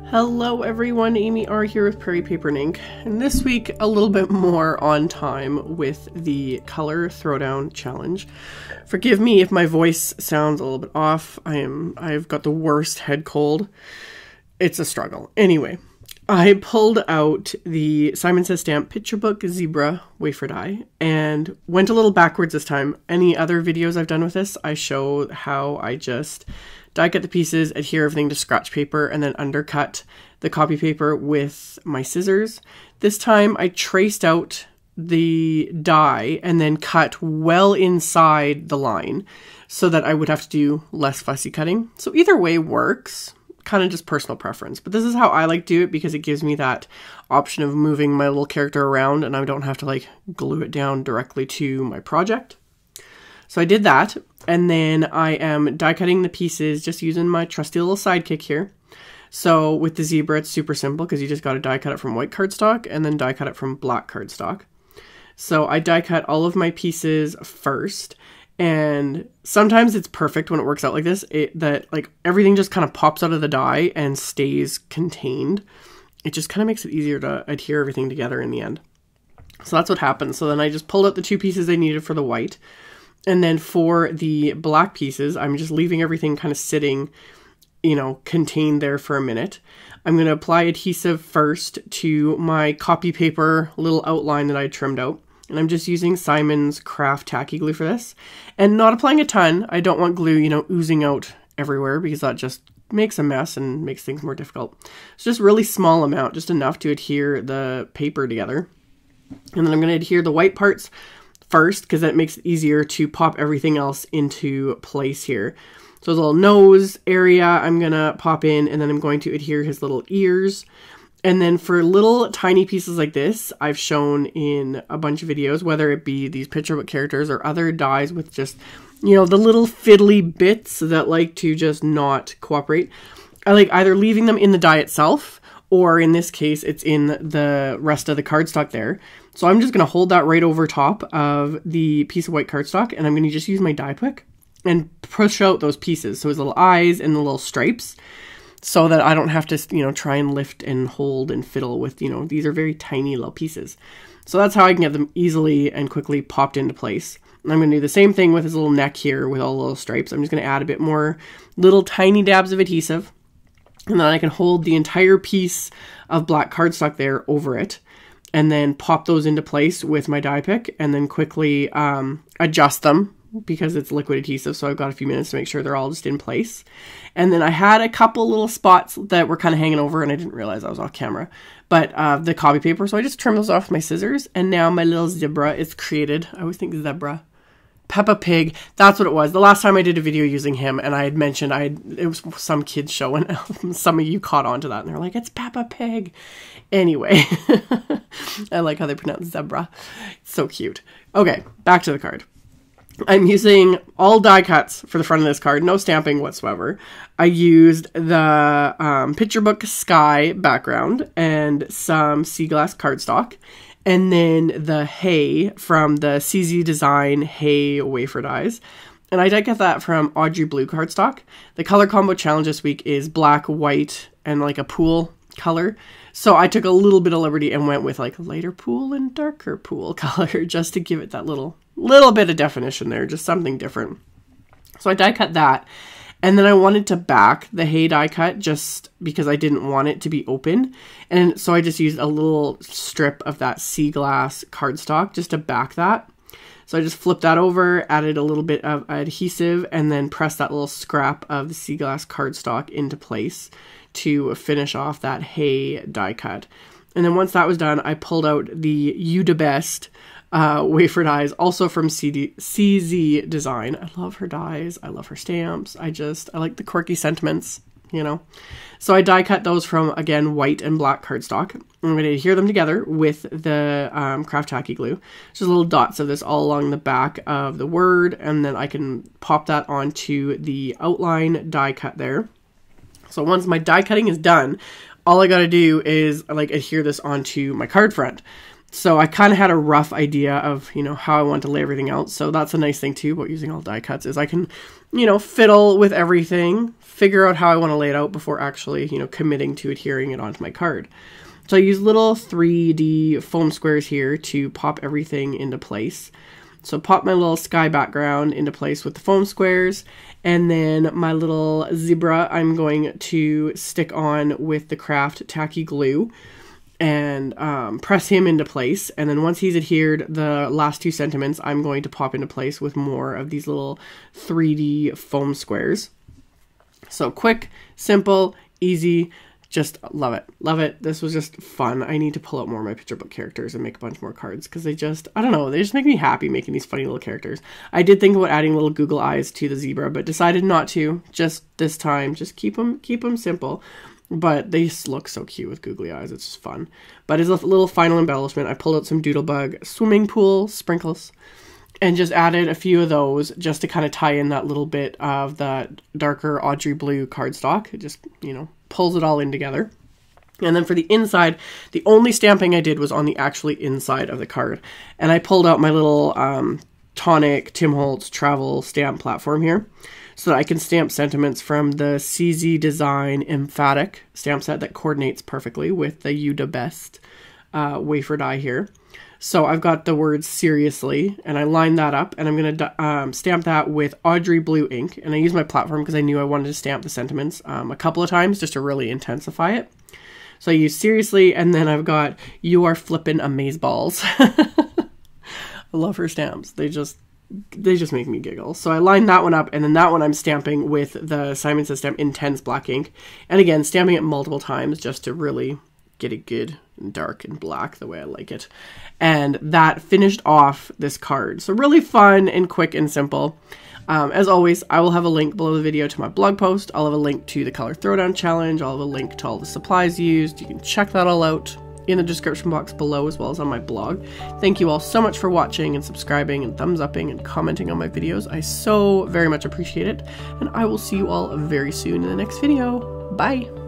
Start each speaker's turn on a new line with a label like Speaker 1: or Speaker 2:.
Speaker 1: Hello everyone, AmyR here with Prairie Paper and Ink, and this week a little bit more on time with the color throwdown challenge. Forgive me if my voice sounds a little bit off. I've got the worst head cold. It's a struggle. Anyway, I pulled out the Simon Says Stamp Picture Book Zebra Wafer Die and went a little backwards this time. Any other videos I've done with this, I show how I just die cut the pieces, adhere everything to scratch paper, and then undercut the copy paper with my scissors. This time I traced out the die and then cut well inside the line so that I would have to do less fussy cutting. So either way works, kind of just personal preference. But this is how I like to do it because it gives me that option of moving my little character around and I don't have to like glue it down directly to my project. So I did that, and then I am die cutting the pieces just using my trusty little sidekick here. So with the zebra, it's super simple because you just got to die cut it from white cardstock and then die cut it from black cardstock. So I die cut all of my pieces first, and sometimes it's perfect when it works out like this, that like everything just kind of pops out of the die and stays contained. It just kind of makes it easier to adhere everything together in the end. So that's what happened. So then I just pulled out the two pieces I needed for the white. And then for the black pieces, I'm just leaving everything kind of sitting, you know, contained there for a minute. I'm going to apply adhesive first to my copy paper little outline that I trimmed out. And I'm just using Simon's Craft Tacky glue for this. And not applying a ton. I don't want glue, you know, oozing out everywhere because that just makes a mess and makes things more difficult. It's just really small amount, just enough to adhere the paper together. And then I'm going to adhere the white parts first because that makes it easier to pop everything else into place here. So the little nose area I'm gonna pop in, and then I'm going to adhere his little ears. And then for little tiny pieces like this, I've shown in a bunch of videos, whether it be these picture book characters or other dies with just, you know, the little fiddly bits that like to just not cooperate. I like either leaving them in the die itself, or in this case, it's in the rest of the cardstock there. So I'm just going to hold that right over top of the piece of white cardstock, and I'm going to just use my die pick and push out those pieces. So his little eyes and the little stripes, so that I don't have to, you know, try and lift and hold and fiddle with, you know, these are very tiny little pieces. So that's how I can get them easily and quickly popped into place. And I'm going to do the same thing with his little neck here with all the little stripes. I'm just going to add a bit more little tiny dabs of adhesive. And then I can hold the entire piece of black cardstock there over it and then pop those into place with my die pick and then quickly adjust them because it's liquid adhesive. So I've got a few minutes to make sure they're all just in place. And then I had a couple little spots that were kind of hanging over and I didn't realize I was off camera, but the copy paper. So I just trimmed those off with my scissors, and now my little zebra is created. I always think zebra. Peppa Pig, that's what it was. The last time I did a video using him, and I had mentioned it was some kids show, and some of you caught on to that, and they're like, it's Peppa Pig. Anyway, I like how they pronounce zebra. It's so cute. Okay, back to the card. I'm using all die cuts for the front of this card, no stamping whatsoever. I used the picture book sky background and some sea glass cardstock. And then the hay from the CZ Design hay wafer dies. And I did get that from AUDREY blue cardstock. The color combo challenge this week is black, white, and like a pool color. So I took a little bit of liberty and went with like lighter pool and darker pool color just to give it that little bit of definition there, just something different. So I die cut that. And then I wanted to back the hay die cut just because I didn't want it to be open. And so I just used a little strip of that sea glass cardstock just to back that. So I just flipped that over, added a little bit of adhesive, and then pressed that little scrap of the sea glass cardstock into place to finish off that hay die cut. And then once that was done, I pulled out the UDBest wafer dies, also from CZ Design. I love her dies. I love her stamps. I like the quirky sentiments, you know. So I die cut those from, again, white and black cardstock. I'm going to adhere them together with the Craft Tacky glue. Just little dots of this all along the back of the word, and then I can pop that onto the outline die cut there. So once my die cutting is done, all I got to do is like adhere this onto my card front. So I kind of had a rough idea of, you know, how I want to lay everything out. So that's a nice thing too about using all die cuts, is I can, you know, fiddle with everything, figure out how I want to lay it out before actually, you know, committing to adhering it onto my card. So I use little 3D foam squares here to pop everything into place. So pop my little sky background into place with the foam squares, and then my little zebra I'm going to stick on with the Craft Tacky glue and press him into place. And then once he's adhered the last 2 sentiments, I'm going to pop into place with more of these little 3D foam squares. So quick, simple, easy. Just love it. Love it. This was just fun. I need to pull out more of my picture book characters and make a bunch more cards because they just, I don't know, they just make me happy making these funny little characters. I did think about adding little Google eyes to the zebra, but decided not to just this time. Just keep them simple. But they just look so cute with googly eyes. It's just fun. But as a little final embellishment, I pulled out some Doodlebug swimming pool sprinkles and just added a few of those just to kind of tie in that little bit of the darker Audrey blue cardstock. It just, you know, pulls it all in together. And then for the inside, the only stamping I did was on the actually inside of the card. And I pulled out my little Tonic Tim Holtz travel stamp platform here so that I can stamp sentiments from the CZ Design EMPHATIC stamp set that coordinates perfectly with the UDA Best wafer die here. So I've got the word seriously, and I lined that up, and I'm going to stamp that with Audrey blue ink. And I used my platform because I knew I wanted to stamp the sentiments a couple of times just to really intensify it. So I used seriously, and then I've got you are flippin' amazeballs. I love her stamps. They just make me giggle. So I lined that one up, and then that one I'm stamping with the Simon Says Stamp Intense black ink. And again, stamping it multiple times just to really get it good and dark and black the way I like it. And that finished off this card. So really fun and quick and simple. As always, I will have a link below the video to my blog post. I'll have a link to the color throwdown challenge. I'll have a link to all the supplies used. You can check that all out in the description box below, as well as on my blog. Thank you all so much for watching and subscribing and thumbs upping and commenting on my videos. I so very much appreciate it. And I will see you all very soon in the next video. Bye!